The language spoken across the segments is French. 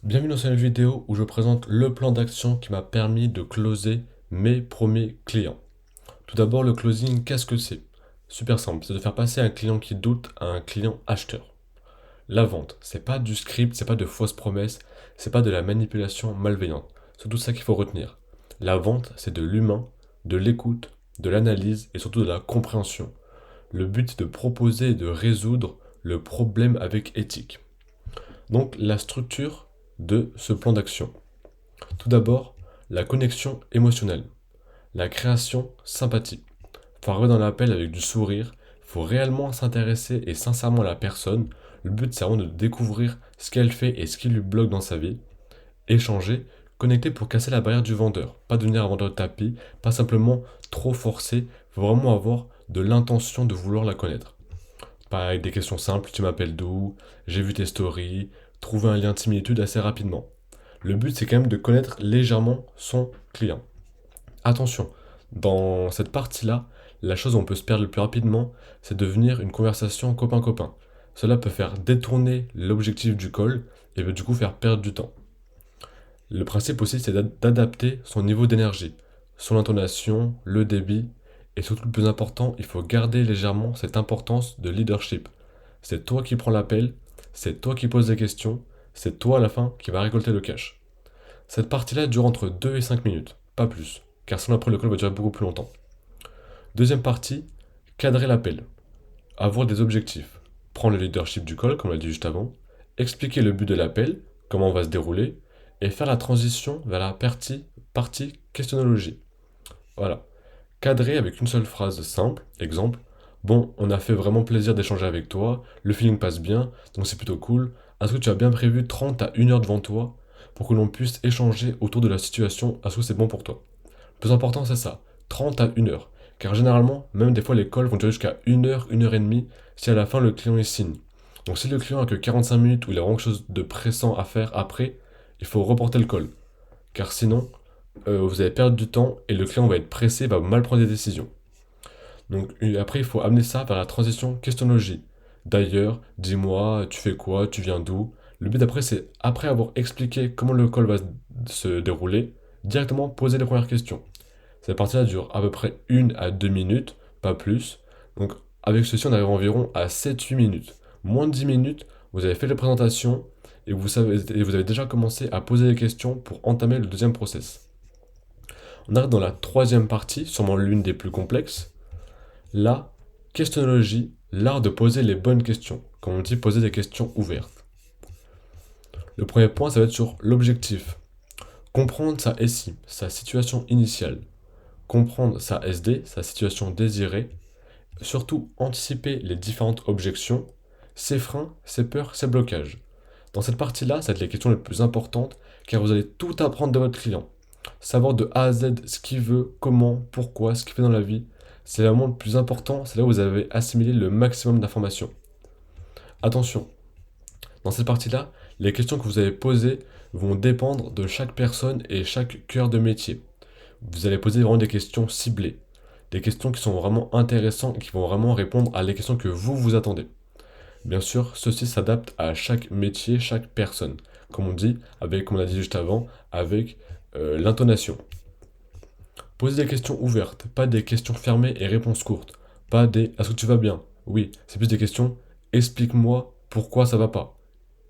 Bienvenue dans cette nouvelle vidéo où je présente le plan d'action qui m'a permis de closer mes premiers clients. Tout d'abord, le closing, qu'est-ce que c'est? Super simple, c'est de faire passer un client qui doute à un client acheteur. La vente, c'est pas du script, c'est pas de fausses promesses, c'est pas de la manipulation malveillante. C'est tout ça qu'il faut retenir. La vente, c'est de l'humain, de l'écoute, de l'analyse et surtout de la compréhension. Le but, c'est de proposer et de résoudre le problème avec éthique. Donc, la structure de ce plan d'action. Tout d'abord, la connexion émotionnelle, la création sympathie. Faut arriver dans l'appel avec du sourire, faut réellement s'intéresser et sincèrement à la personne. Le but c'est vraiment de découvrir ce qu'elle fait et ce qui lui bloque dans sa vie. Échanger, connecter pour casser la barrière du vendeur. Pas devenir un vendeur de tapis, pas simplement trop forcé, faut vraiment avoir de l'intention de vouloir la connaître. Pas avec des questions simples, tu m'appelles d'où, j'ai vu tes stories, trouver un lien de similitude assez rapidement. Le but, c'est quand même de connaître légèrement son client. Attention, dans cette partie-là, la chose où on peut se perdre le plus rapidement, c'est de devenir une conversation copain-copain. Cela peut faire détourner l'objectif du call et peut du coup faire perdre du temps. Le principe aussi, c'est d'adapter son niveau d'énergie, son intonation, le débit, et surtout le plus important, il faut garder légèrement cette importance de leadership. C'est toi qui prends l'appel, c'est toi qui poses des questions, c'est toi à la fin qui va récolter le cash. Cette partie-là dure entre 2 et 5 minutes, pas plus, car sinon après le call va durer beaucoup plus longtemps. Deuxième partie, cadrer l'appel, avoir des objectifs, prendre le leadership du call, comme on l'a dit juste avant, expliquer le but de l'appel, comment on va se dérouler, et faire la transition vers la partie questionnologie. Voilà. Cadrer avec une seule phrase simple, exemple, bon, on a fait vraiment plaisir d'échanger avec toi, le feeling passe bien, donc c'est plutôt cool. Est-ce que tu as bien prévu 30 à 1 heure devant toi pour que l'on puisse échanger autour de la situation? Est-ce que c'est bon pour toi? Le plus important, c'est ça, 30 à 1 heure. Car généralement, même des fois, les calls vont durer jusqu'à 1 heure, 1 heure et demie, si à la fin le client il signe. Donc si le client a que 45 minutes ou il a vraiment quelque chose de pressant à faire après, il faut reporter le call. Car sinon, vous allez perdre du temps et le client va être pressé, va mal prendre des décisions. Donc après, il faut amener ça vers la transition questionnologie. D'ailleurs, dis-moi, tu fais quoi, tu viens d'où? Le but après, c'est après avoir expliqué comment le call va se dérouler, directement poser les premières questions. Cette partie-là dure à peu près 1 à 2 minutes, pas plus. Donc avec ceci, on arrive environ à 7 8 minutes. Moins de 10 minutes, vous avez fait la présentation et vous avez déjà commencé à poser des questions pour entamer le deuxième process. On arrive dans la troisième partie, sûrement l'une des plus complexes, la questionnologie, l'art de poser les bonnes questions. Comme on dit, poser des questions ouvertes. Le premier point, ça va être sur l'objectif. Comprendre sa SI, sa situation initiale. Comprendre sa SD, sa situation désirée. Surtout, anticiper les différentes objections, ses freins, ses peurs, ses blocages. Dans cette partie-là, ça va être les questions les plus importantes, car vous allez tout apprendre de votre client. Savoir de A à Z ce qu'il veut, comment, pourquoi, ce qu'il fait dans la vie, c'est vraiment le plus important, c'est là où vous avez assimilé le maximum d'informations. Attention, dans cette partie-là, les questions que vous avez posées vont dépendre de chaque personne et chaque cœur de métier. Vous allez poser vraiment des questions ciblées, des questions qui sont vraiment intéressantes et qui vont vraiment répondre à les questions que vous vous attendez. Bien sûr, ceci s'adapte à chaque métier, chaque personne. Comme on dit, avec, comme on a dit juste avant, avec l'intonation. Posez des questions ouvertes, pas des questions fermées et réponses courtes. Pas des est-ce que tu vas bien? Oui, c'est plus des questions explique-moi pourquoi ça va pas.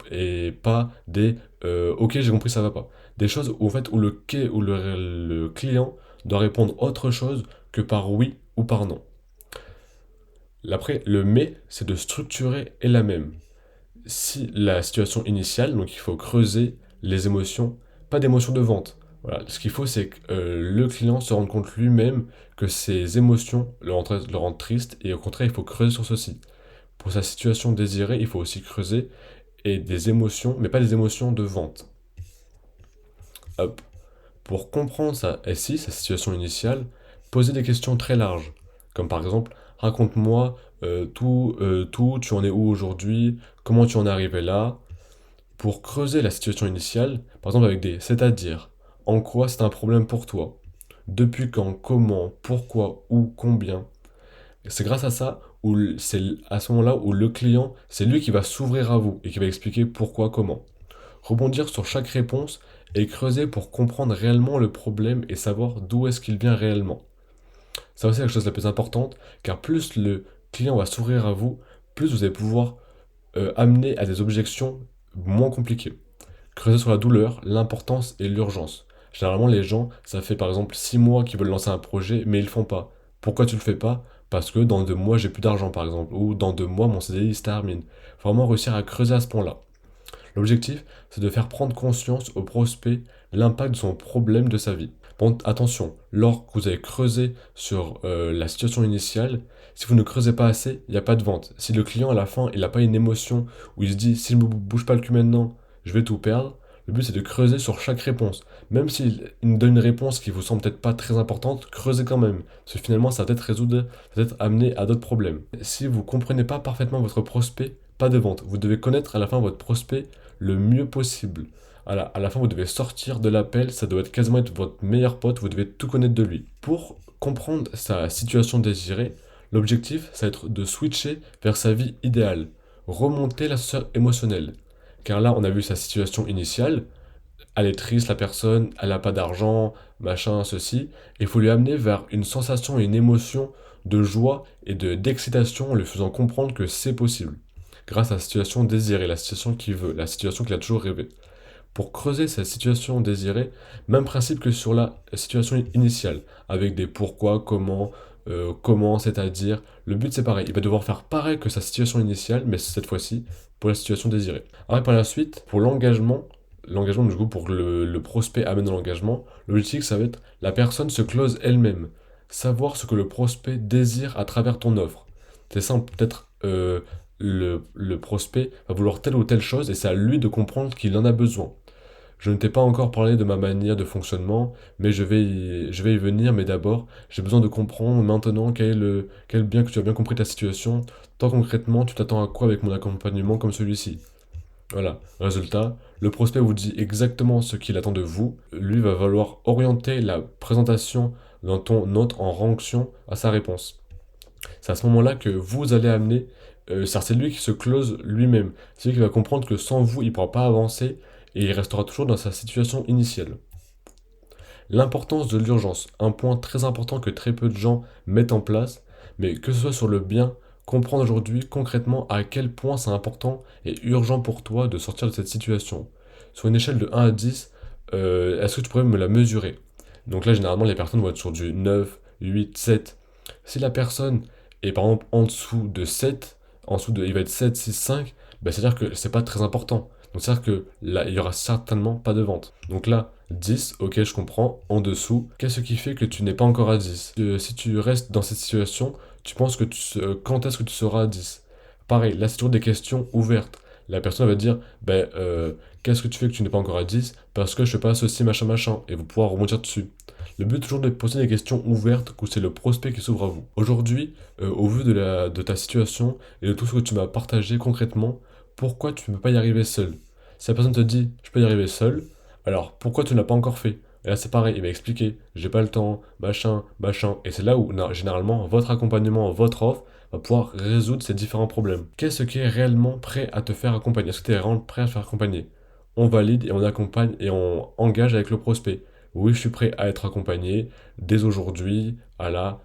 Et pas des ok, j'ai compris, ça va pas. Des choses où, en fait, où le client doit répondre autre chose que par oui ou par non. Après, le mais, c'est de structurer est la même. Si la situation initiale, donc il faut creuser les émotions, pas d'émotions de vente. Voilà, ce qu'il faut, c'est que le client se rende compte lui-même que ses émotions le rendent triste et au contraire, il faut creuser sur ceci. Pour sa situation désirée, il faut aussi creuser et des émotions, mais pas des émotions de vente. Hop. Pour comprendre sa SI, sa situation initiale, poser des questions très larges, comme par exemple, raconte-moi tout, tu en es où aujourd'hui, comment tu en es arrivé là, pour creuser la situation initiale, par exemple avec des c'est-à-dire, en quoi c'est un problème pour toi, depuis quand, comment, pourquoi, où, combien. C'est grâce à ça où c'est à ce moment-là où le client, c'est lui qui va s'ouvrir à vous et qui va expliquer pourquoi, comment. Rebondir sur chaque réponse et creuser pour comprendre réellement le problème et savoir d'où est-ce qu'il vient réellement. Ça aussi, c'est la chose la plus importante, car plus le client va s'ouvrir à vous, plus vous allez pouvoir amener à des objections moins compliquées. Creuser sur la douleur, l'importance et l'urgence. Généralement, les gens, ça fait par exemple 6 mois qu'ils veulent lancer un projet, mais ils le font pas. Pourquoi tu le fais pas? Parce que dans 2 mois, j'ai plus d'argent, par exemple. Ou dans 2 mois, mon CDI se termine. Faut vraiment réussir à creuser à ce point-là. L'objectif, c'est de faire prendre conscience au prospect l'impact de son problème de sa vie. Bon, attention, lors que vous avez creusé sur la situation initiale, si vous ne creusez pas assez, il n'y a pas de vente. Si le client à la fin, il n'a pas une émotion où il se dit, si je ne bouge pas le cul maintenant, je vais tout perdre, le but c'est de creuser sur chaque réponse. Même s'il nous donne une réponse qui vous semble peut-être pas très importante, creusez quand même. Parce que finalement, ça va peut-être résoudre, ça va peut-être amener à d'autres problèmes. Si vous ne comprenez pas parfaitement votre prospect, pas de vente. Vous devez connaître à la fin votre prospect le mieux possible. À la fin, vous devez sortir de l'appel, ça doit être quasiment être votre meilleur pote, vous devez tout connaître de lui. Pour comprendre sa situation désirée, l'objectif, ça va être de switcher vers sa vie idéale, remonter la sphère émotionnelle. Car là, on a vu sa situation initiale, elle est triste, la personne, elle n'a pas d'argent, machin, ceci, et il faut lui amener vers une sensation et une émotion de joie et d'excitation en lui faisant comprendre que c'est possible grâce à la situation désirée, la situation qu'il veut, la situation qu'il a toujours rêvé. Pour creuser cette situation désirée, même principe que sur la situation initiale, avec des pourquoi, comment, c'est-à-dire, le but c'est pareil, il va devoir faire pareil que sa situation initiale, mais cette fois-ci pour la situation désirée. Après par la suite, pour l'engagement du coup pour que le prospect amène l'engagement, l'objectif ça va être la personne se close elle-même, savoir ce que le prospect désire à travers ton offre. C'est simple, peut-être le prospect va vouloir telle ou telle chose et c'est à lui de comprendre qu'il en a besoin. Je ne t'ai pas encore parlé de ma manière de fonctionnement, mais je vais y venir, mais d'abord, j'ai besoin de comprendre maintenant bien que tu as bien compris ta situation, tant concrètement tu t'attends à quoi avec mon accompagnement comme celui-ci. Voilà, résultat, le prospect vous dit exactement ce qu'il attend de vous, lui va falloir orienter la présentation dans ton note en ranction à sa réponse. C'est à ce moment-là que vous allez amener, c'est lui qui se close lui-même. C'est lui qui va comprendre que sans vous, il ne pourra pas avancer et il restera toujours dans sa situation initiale. L'importance de l'urgence, un point très important que très peu de gens mettent en place, mais que ce soit sur le bien, comprendre aujourd'hui concrètement à quel point c'est important et urgent pour toi de sortir de cette situation. Sur une échelle de 1 à 10, est-ce que tu pourrais me la mesurer? Donc là, généralement, les personnes vont être sur du 9, 8, 7. Si la personne est par exemple en dessous de 7, il va être 7, 6, 5, bah, c'est-à-dire que c'est pas très important. Donc c'est-à-dire que là, il y aura certainement pas de vente. Donc là, 10, ok, je comprends, en dessous. Qu'est-ce qui fait que tu n'es pas encore à 10? Si tu restes dans cette situation, tu penses que quand est-ce que tu seras à 10? Pareil, là, c'est toujours des questions ouvertes. La personne va dire, ben, qu'est-ce que tu fais que tu n'es pas encore à 10? Parce que je fais pas ceci, machin, machin. Et vous pourrez rebondir dessus. Le but est toujours de poser des questions ouvertes où c'est le prospect qui s'ouvre à vous. Aujourd'hui, au vu de ta situation et de tout ce que tu m'as partagé concrètement, pourquoi tu ne peux pas y arriver seul? Si la personne te dit, je peux y arriver seul, alors pourquoi tu ne l'as pas encore fait? Et là c'est pareil, il va expliquer, j'ai pas le temps, machin, machin. Et c'est là où généralement votre accompagnement, votre offre va pouvoir résoudre ces différents problèmes. Qu'est-ce qui est réellement prêt à te faire accompagner? Est-ce que tu es réellement prêt à te faire accompagner? On valide et on accompagne et on engage avec le prospect. Oui, je suis prêt à être accompagné dès aujourd'hui.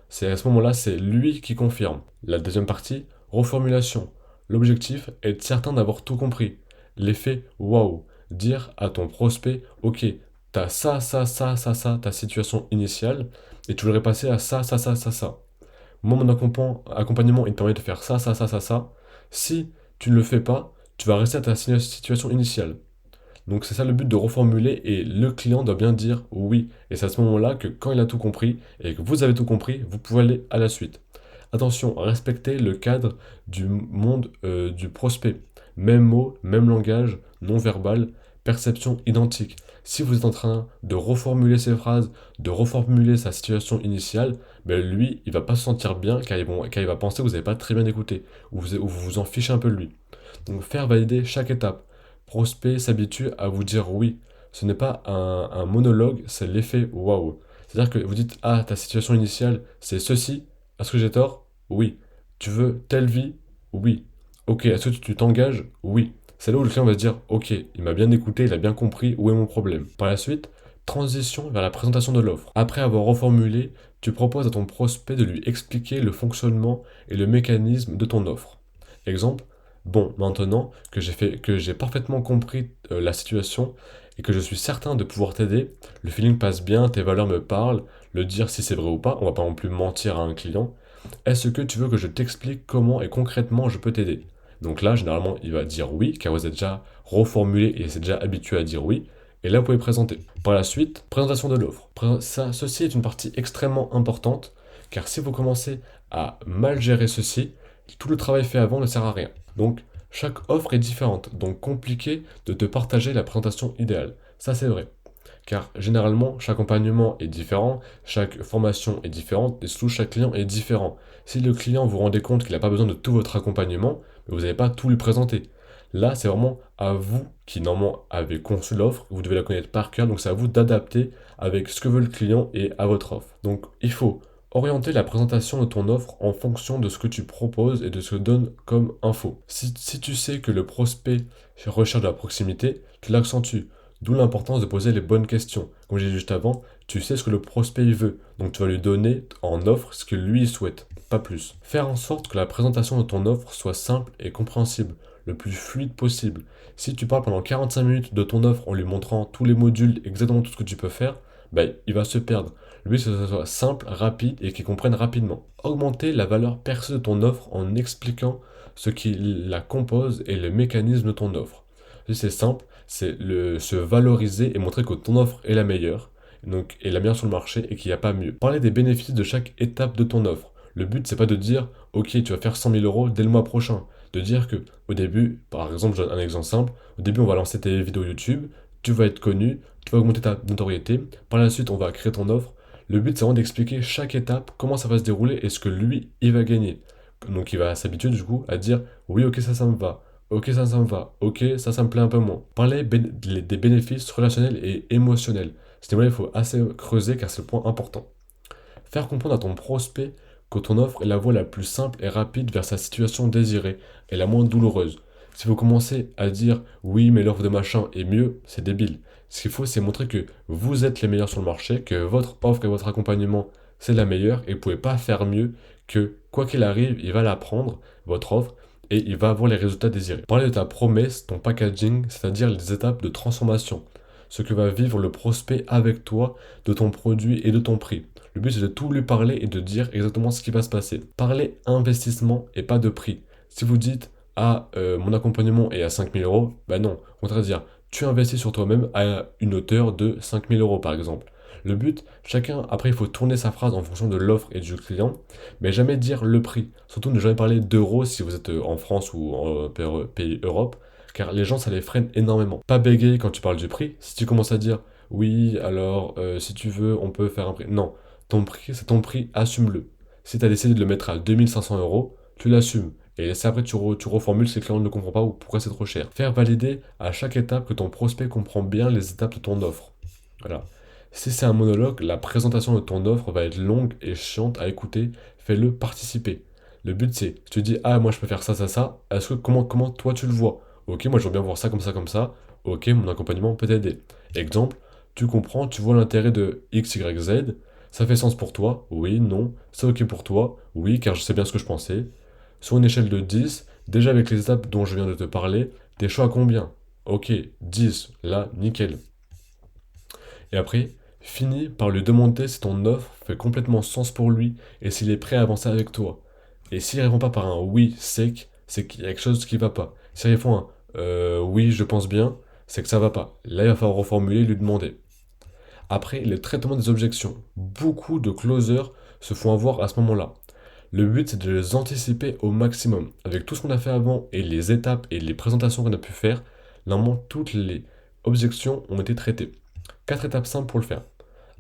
C'est à ce moment-là, c'est lui qui confirme. La deuxième partie, reformulation. L'objectif est d'être certain d'avoir tout compris. L'effet waouh. Dire à ton prospect, ok, t'as ça, ta situation initiale, et tu voudrais passer à ça. Moi, mon accompagnement, il te permet de faire ça. Si tu ne le fais pas, tu vas rester à ta situation initiale. Donc c'est ça le but de reformuler et le client doit bien dire oui. Et c'est à ce moment-là que quand il a tout compris et que vous avez tout compris, vous pouvez aller à la suite. Attention, respectez le cadre du monde du prospect. Même mot, même langage, non verbal, perception identique. Si vous êtes en train de reformuler ses phrases, de reformuler sa situation initiale, ben lui, il va pas se sentir bien car il va penser que vous n'avez pas très bien écouté ou vous vous en fichez un peu de lui. Donc faire valider chaque étape. Prospect s'habitue à vous dire oui. Ce n'est pas un monologue, c'est l'effet waouh. C'est-à-dire que vous dites, ah, ta situation initiale, c'est ceci. Est-ce que j'ai tort? Oui. Tu veux telle vie? Oui. Ok, est-ce que tu t'engages? Oui. C'est là où le client va se dire, ok, il m'a bien écouté, il a bien compris où est mon problème. Par la suite, transition vers la présentation de l'offre. Après avoir reformulé, tu proposes à ton prospect de lui expliquer le fonctionnement et le mécanisme de ton offre. Exemple, bon, maintenant que j'ai parfaitement compris la situation et que je suis certain de pouvoir t'aider, le feeling passe bien, tes valeurs me parlent, le dire si c'est vrai ou pas, on va pas non plus mentir à un client. Est-ce que tu veux que je t'explique comment et concrètement je peux t'aider? Donc là, généralement, il va dire oui, car vous êtes déjà reformulé et c'est déjà habitué à dire oui. Et là, vous pouvez présenter. Par la suite, présentation de l'offre. Ceci est une partie extrêmement importante, car si vous commencez à mal gérer ceci, tout le travail fait avant ne sert à rien. Donc, chaque offre est différente, donc compliqué de te partager la présentation idéale. Ça, c'est vrai. Car généralement, chaque accompagnement est différent, chaque formation est différente, et surtout chaque client est différent. Si le client vous rendez compte qu'il n'a pas besoin de tout votre accompagnement, vous n'avez pas tout lui présenter. Là, c'est vraiment à vous qui normalement avez conçu l'offre, vous devez la connaître par cœur, donc c'est à vous d'adapter avec ce que veut le client et à votre offre. Donc il faut orienter la présentation de ton offre en fonction de ce que tu proposes et de ce que donne comme info. Si tu sais que le prospect recherche de la proximité, tu l'accentues. D'où l'importance de poser les bonnes questions. Comme j'ai dit juste avant, tu sais ce que le prospect il veut, donc tu vas lui donner en offre ce que lui il souhaite, pas plus. Faire en sorte que la présentation de ton offre soit simple et compréhensible, le plus fluide possible. Si tu parles pendant 45 minutes de ton offre en lui montrant tous les modules, exactement tout ce que tu peux faire, ben, il va se perdre. Le but c'est que ce soit simple, rapide et qu'il comprenne rapidement. Augmenter la valeur perçue de ton offre en expliquant ce qui la compose et le mécanisme de ton offre. C'est simple, c'est se valoriser et montrer que ton offre est la meilleure, donc est la meilleure sur le marché et qu'il n'y a pas mieux. Parler des bénéfices de chaque étape de ton offre. Le but, c'est pas de dire, ok, tu vas faire 100 000 euros dès le mois prochain. De dire que, au début, par exemple, je donne un exemple simple, au début, on va lancer tes vidéos YouTube, tu vas être connu, tu vas augmenter ta notoriété, par la suite, on va créer ton offre. Le but, c'est vraiment d'expliquer chaque étape, comment ça va se dérouler et ce que lui, il va gagner. Donc, il va s'habituer, du coup, à dire, oui, ok, ça me va. Ok, ça me va. Ok, ça me plaît un peu moins. Parler des bénéfices relationnels et émotionnels. Ce niveau-là, il faut assez creuser car c'est le point important. Faire comprendre à ton prospect que ton offre est la voie la plus simple et rapide vers sa situation désirée et la moins douloureuse. Si vous commencez à dire oui, mais l'offre de machin est mieux, c'est débile. Ce qu'il faut, c'est montrer que vous êtes les meilleurs sur le marché, que votre offre et votre accompagnement, c'est la meilleure et vous ne pouvez pas faire mieux que, quoi qu'il arrive, il va la prendre, votre offre, et il va avoir les résultats désirés. Parler de ta promesse, ton packaging, c'est-à-dire les étapes de transformation. Ce que va vivre le prospect avec toi, de ton produit et de ton prix. Le but, c'est de tout lui parler et de dire exactement ce qui va se passer. Parler investissement et pas de prix. Si vous dites, ah, mon accompagnement est à 5 000 euros, ben non. On va dire, tu investis sur toi-même à une hauteur de 5 000 euros, par exemple. Le but, chacun, après, il faut tourner sa phrase en fonction de l'offre et du client, mais jamais dire le prix. Surtout ne jamais parler d'euros si vous êtes en France ou en pays Europe, car les gens, ça les freine énormément. Pas bégayer quand tu parles du prix. Si tu commences à dire, oui, alors, si tu veux, on peut faire un prix. Non, ton prix, c'est ton prix, assume-le. Si tu as décidé de le mettre à 2500 euros, tu l'assumes. Et c'est après tu reformules si le client ne comprend pas ou pourquoi c'est trop cher. Faire valider à chaque étape que ton prospect comprend bien les étapes de ton offre. Voilà. Si c'est un monologue, la présentation de ton offre va être longue et chiante à écouter. Fais-le participer. Le but c'est, tu dis, ah moi je peux faire ça, ça, ça. Est-ce que comment toi tu le vois? Ok, moi je veux bien voir ça, comme ça, comme ça. Ok, mon accompagnement peut t'aider. Exemple, tu comprends, tu vois l'intérêt de X, Y, Z. Ça fait sens pour toi? Oui, non. C'est ok pour toi? Oui, car je sais bien ce que je pensais. Sur une échelle de 10, déjà avec les étapes dont je viens de te parler, t'es chaud à combien? Ok, 10, là, nickel. Et après, finis par lui demander si ton offre fait complètement sens pour lui et s'il est prêt à avancer avec toi. Et s'il répond pas par un oui sec, c'est qu'il y a quelque chose qui va pas. S'il répond un oui, je pense bien, c'est que ça va pas. Là, il va falloir reformuler et lui demander. Après, le traitement des objections. Beaucoup de closers se font avoir à ce moment-là. Le but, c'est de les anticiper au maximum. Avec tout ce qu'on a fait avant et les étapes et les présentations qu'on a pu faire, normalement, toutes les objections ont été traitées. 4 étapes simples pour le faire.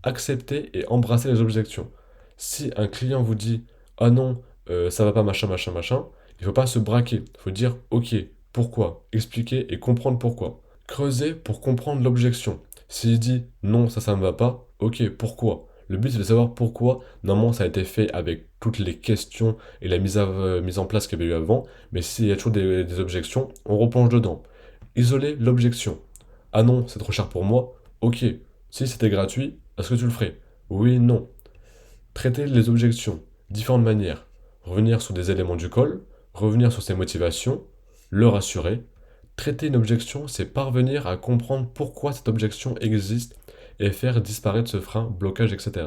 Accepter et embrasser les objections. Si un client vous dit ah non, ça va pas, machin, machin, machin, il ne faut pas se braquer. Il faut dire ok, pourquoi, expliquer et comprendre pourquoi. Creuser pour comprendre l'objection. S'il dit non, ça me va pas, ok, pourquoi? Le but c'est de savoir pourquoi. Normalement, ça a été fait avec toutes les questions et la mise en place qu'il y avait eu avant. Mais s'il y a toujours des objections, on replonge dedans. Isoler l'objection. Ah non, c'est trop cher pour moi. Ok. Si c'était gratuit, est-ce que tu le ferais? Oui, non. Traiter les objections. Différentes manières. Revenir sur des éléments du call, revenir sur ses motivations, le rassurer. Traiter une objection, c'est parvenir à comprendre pourquoi cette objection existe et faire disparaître ce frein, blocage, etc.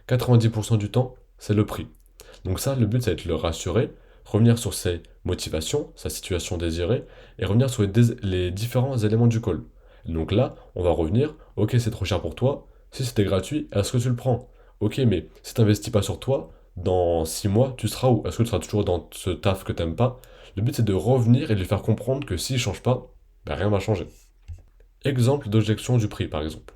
90% du temps, c'est le prix. Donc ça, le but, ça va être le rassurer, revenir sur ses motivations, sa situation désirée, et revenir sur les différents éléments du call. Donc là, on va revenir, ok, c'est trop cher pour toi, si c'était gratuit, est-ce que tu le prends? Ok, mais si tu n'investis pas sur toi, dans 6 mois, tu seras où? Est-ce que tu seras toujours dans ce taf que t'aimes pas? Le but, c'est de revenir et de lui faire comprendre que s'il change pas, ben rien va changer. Exemple d'objection du prix, par exemple.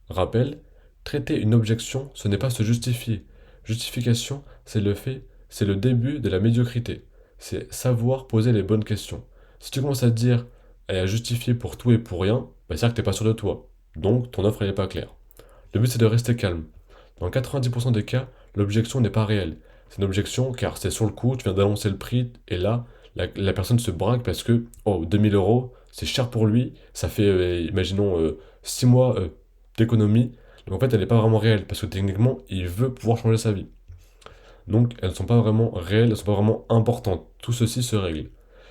Rappel, traiter une objection, ce n'est pas se justifier. Justification, c'est le début de la médiocrité. C'est savoir poser les bonnes questions. Si tu commences à te dire et à justifier pour tout et pour rien, bah c'est-à-dire que t'es pas sûr de toi. Donc ton offre elle est pas claire. Le but c'est de rester calme. Dans 90% des cas, l'objection n'est pas réelle. C'est une objection car c'est sur le coup, tu viens d'annoncer le prix et là, la personne se braque parce que, oh, 2000 euros, c'est cher pour lui, ça fait, imaginons, 6 mois d'économie. Donc en fait, elle n'est pas vraiment réelle parce que techniquement, il veut pouvoir changer sa vie. Donc elles ne sont pas vraiment réelles, elles ne sont pas vraiment importantes. Tout ceci se règle.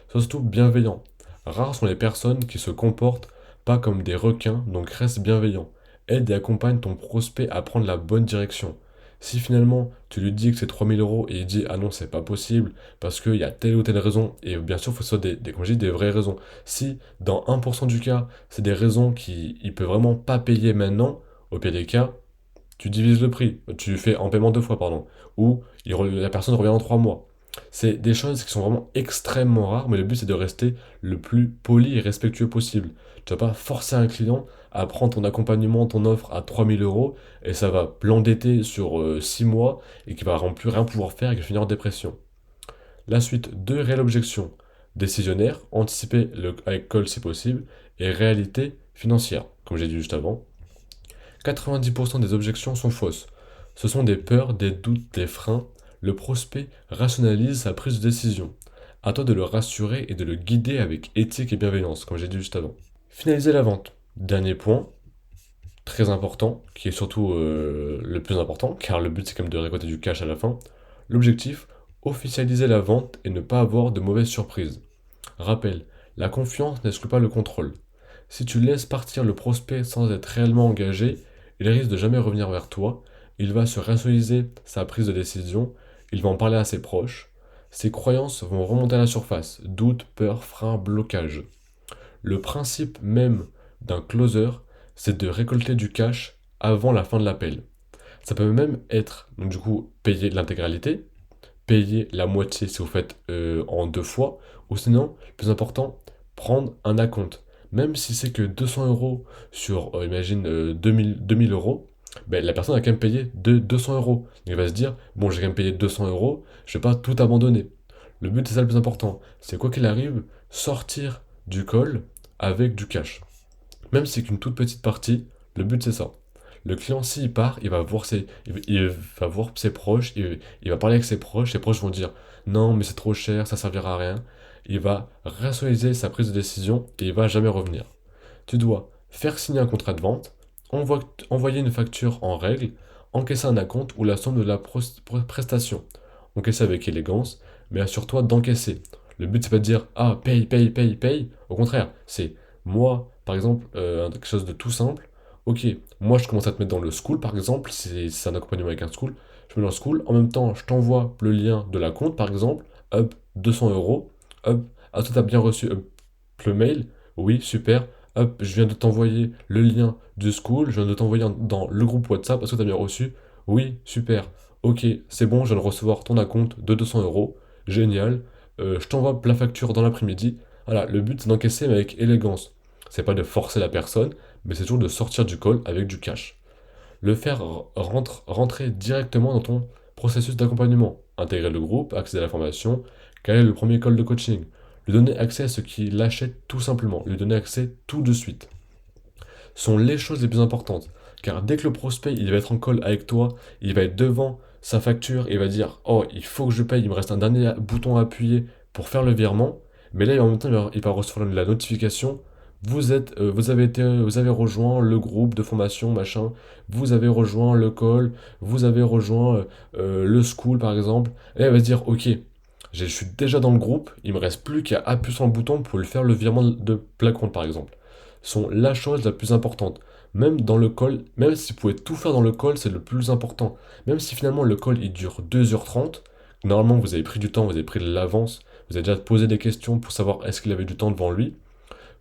Sois surtout bienveillant. Rares sont les personnes qui se comportent pas comme des requins, donc reste bienveillant. Aide et accompagne ton prospect à prendre la bonne direction. Si finalement tu lui dis que c'est 3000 € et il dit ah non c'est pas possible parce qu'il y a telle ou telle raison, et bien sûr il faut que ce soit comme je dis, des vraies raisons. Si dans 1% du cas c'est des raisons qu'il ne peut vraiment pas payer maintenant, au pire des cas, tu divises le prix, tu fais en paiement 2 fois, pardon, ou la personne revient en 3 mois. C'est des choses qui sont vraiment extrêmement rares, mais le but c'est de rester le plus poli et respectueux possible. Tu vas pas forcer un client à prendre ton accompagnement, ton offre à 3000 € et ça va l'endetter sur 6 mois et qui va vraiment plus rien pouvoir faire et qui va finir en dépression. La suite, deux réelles objections. Décisionnaire, anticiper avec call si possible, et réalité financière, comme j'ai dit juste avant. 90% des objections sont fausses. Ce sont des peurs, des doutes, des freins. Le prospect rationalise sa prise de décision. À toi de le rassurer et de le guider avec éthique et bienveillance, comme j'ai dit juste avant. Finaliser la vente. Dernier point, très important, qui est surtout le plus important, car le but c'est quand même de récolter du cash à la fin. L'objectif, officialiser la vente et ne pas avoir de mauvaises surprises. Rappel, la confiance n'exclut pas le contrôle. Si tu laisses partir le prospect sans être réellement engagé, il risque de jamais revenir vers toi, il va se rationaliser sa prise de décision, il va en parler à ses proches, ses croyances vont remonter à la surface, doutes, peurs, freins, blocages. Le principe même d'un closer, c'est de récolter du cash avant la fin de l'appel. Ça peut même être, donc du coup, payer l'intégralité, payer la moitié si vous faites en 2 fois, ou sinon, le plus important, prendre un acompte. Même si c'est que 200 € sur, imagine, 2000 €, ben, la personne a quand même payé 200 €. Il va se dire, bon, j'ai quand même payé 200 €, je vais pas tout abandonner. Le but, c'est ça le plus important, c'est quoi qu'il arrive, sortir du call avec du cash. Même si c'est qu'une toute petite partie, le but c'est ça. Le client, s'il part, il va voir ses proches, il va parler avec ses proches vont dire non, mais c'est trop cher, ça servira à rien. Il va rationaliser sa prise de décision et il va jamais revenir. Tu dois faire signer un contrat de vente, envoyer une facture en règle, encaisser un acompte ou la somme de la prestation. Encaisser avec élégance, mais assure-toi d'encaisser. Le but, c'est pas de dire ah, paye, paye, paye, paye. Au contraire, c'est moi, par exemple, quelque chose de tout simple. Ok, moi je commence à te mettre dans le school, par exemple, c'est un accompagnement avec un school. Je mets dans le school, en même temps, je t'envoie le lien de la compte, par exemple, hop, 200 €, hop, ah, toi t'as bien reçu le mail, oui, super, hop, je viens de t'envoyer le lien du school, je viens de t'envoyer dans le groupe WhatsApp, est-ce que t'as bien reçu? Oui, super, ok, c'est bon, je viens de recevoir ton acompte de 200 €, génial, je t'envoie la facture dans l'après-midi. Voilà, le but c'est d'encaisser mais avec élégance. C'est pas de forcer la personne, mais c'est toujours de sortir du call avec du cash. Le faire rentrer directement dans ton processus d'accompagnement. Intégrer le groupe, accéder à la formation, caler le premier call de coaching. Lui donner accès à ce qu'il achète tout simplement. Lui donner accès tout de suite. Sont les choses les plus importantes. Car dès que le prospect il va être en call avec toi, il va être devant sa facture et il va dire oh il faut que je paye, il me reste un dernier bouton à appuyer pour faire le virement. Mais là, en même temps, il va recevoir la notification. Vous avez rejoint le groupe de formation, machin. Vous avez rejoint le call. Vous avez rejoint le school, par exemple. Et elle va se dire, ok, je suis déjà dans le groupe. Il me reste plus qu'à appuyer sur un bouton pour lui faire le virement de plein compte, par exemple. Sont la chose la plus importante. Même dans le call, même si vous pouvez tout faire dans le call, c'est le plus important. Même si finalement le call il dure 2h30, normalement vous avez pris du temps, vous avez pris de l'avance, vous avez déjà posé des questions pour savoir est-ce qu'il avait du temps devant lui.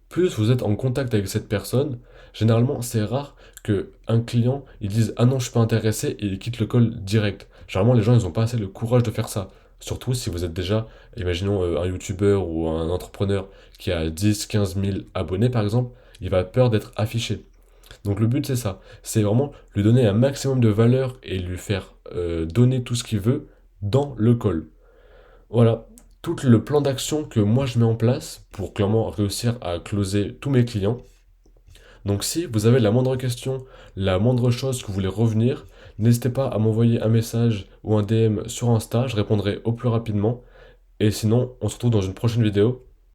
Plus vous êtes en contact avec cette personne, généralement c'est rare que un client il dise ah non je suis pas intéressé et il quitte le call direct. Généralement les gens ils ont pas assez le courage de faire ça. Surtout si vous êtes déjà, imaginons un youtubeur ou un entrepreneur qui a 10, 15 000 abonnés par exemple, il va avoir peur d'être affiché. Donc le but c'est ça, c'est vraiment lui donner un maximum de valeur et lui faire donner tout ce qu'il veut dans le call. Voilà, tout le plan d'action que moi je mets en place pour clairement réussir à closer tous mes clients. Donc si vous avez la moindre question, la moindre chose que vous voulez revenir, n'hésitez pas à m'envoyer un message ou un DM sur Insta, je répondrai au plus rapidement. Et sinon, on se retrouve dans une prochaine vidéo.